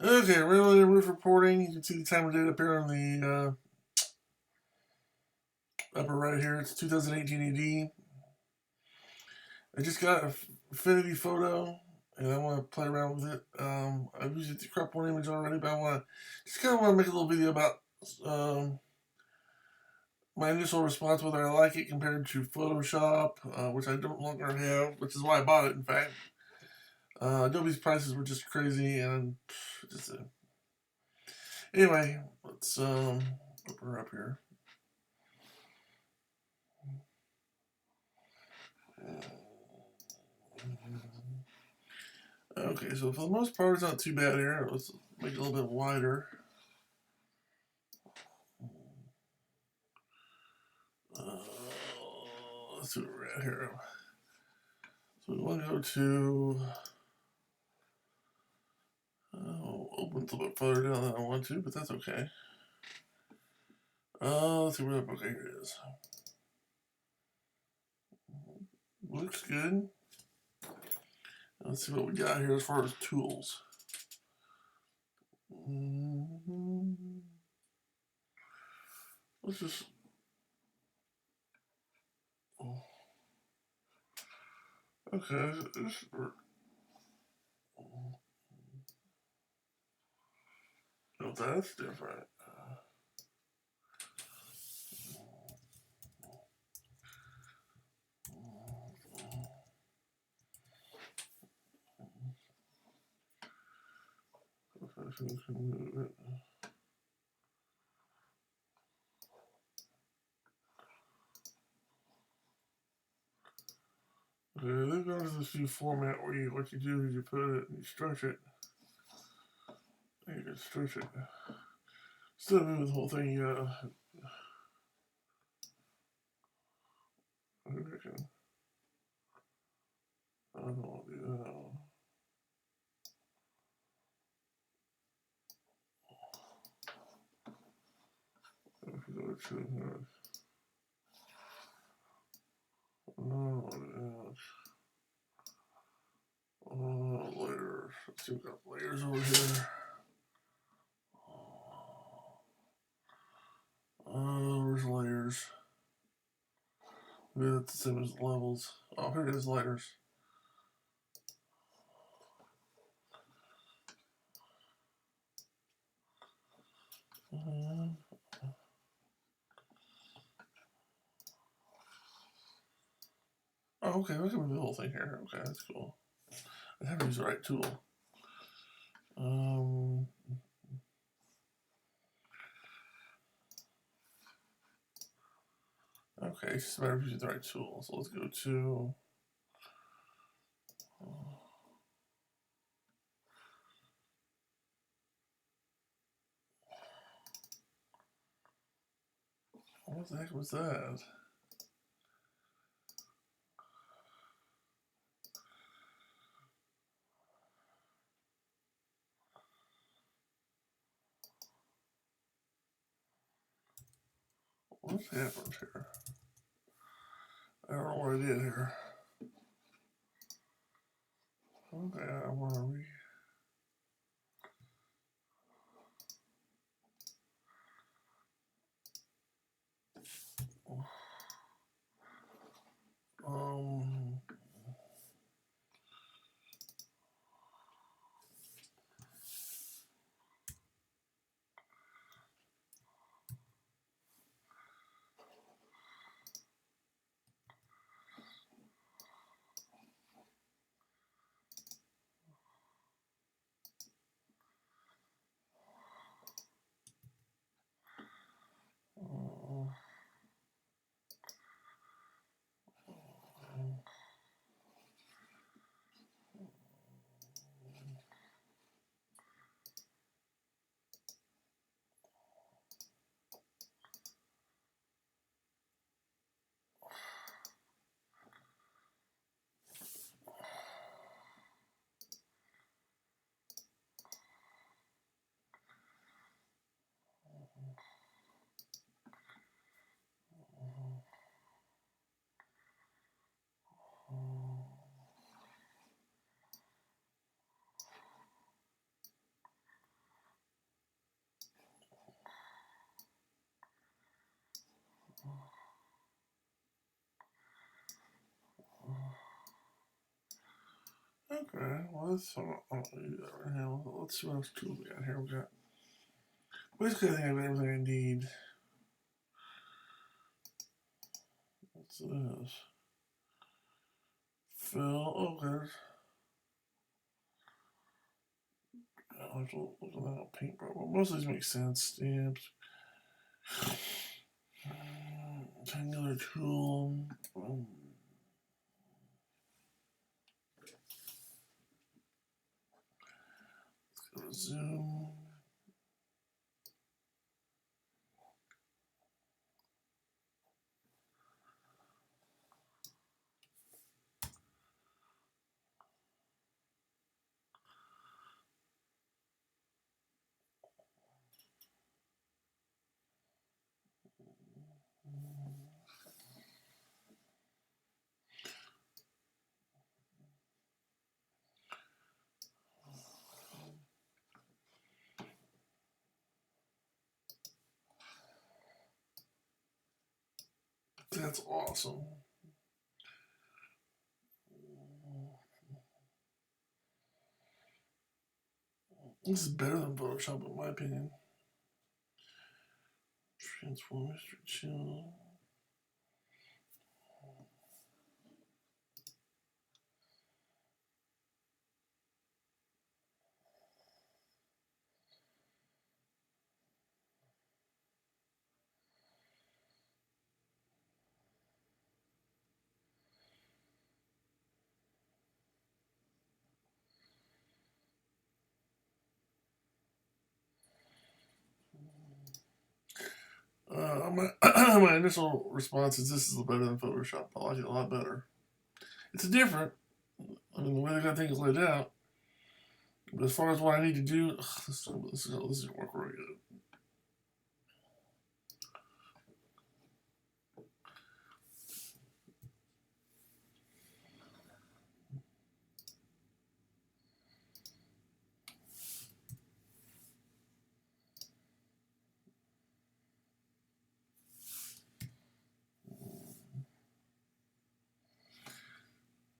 Okay, Randall M roof reporting. You can see the time of day up here on the upper right here. It's 2018 AD. I just got Affinity Photo, and I want to play around with it. I've used it to crop one image already, but I want to just kind of want to make a little video about um, my initial response, whether I like it compared to Photoshop, which I don't longer have, which is why I bought it. In fact, Adobe's prices were just crazy, and just anyway, let's open her up here. Okay, so for the most part, it's not too bad here. Let's make it a little bit wider. Let's see what we're at here. So we want to go to open it a little bit further down than I want to, but that's okay. Let's see where that okay, here it is. Looks good. Let's see what we got here as far as tools. Let's just okay. No, that's different. If I can move it. Okay, then go to this new format where what you do is you put it and you stretch it. And you can stretch it. Instead of moving the whole thing, I reckon. I don't want to do that one. If you go to layers. Let's see, we've got layers over here. Where's layers? Maybe that's the same as levels. Oh, here it is, layers. Oh, okay, we can move the whole thing here. Okay, that's cool. I have to use the right tool. Okay, it's just a matter of using the right tool. So let's go to what the heck was that? What happened here? I don't know what I did here. Okay, I want to um Okay, well, let's do that right now. Let's see what else tools we got here. We got basically, I think I have everything I need. What's this? Fill. Okay. Let's look at that paintbrush. Well, most of these make sense. Stamps. Another tool. Let's go to zoom. That's awesome. This is better than Photoshop, in my opinion. Transform Mr. Chill. My, my initial response is this is better than Photoshop. I like it a lot better. It's different. I mean, the way they got things laid out. But as far as what I need to do, this is going to work really good.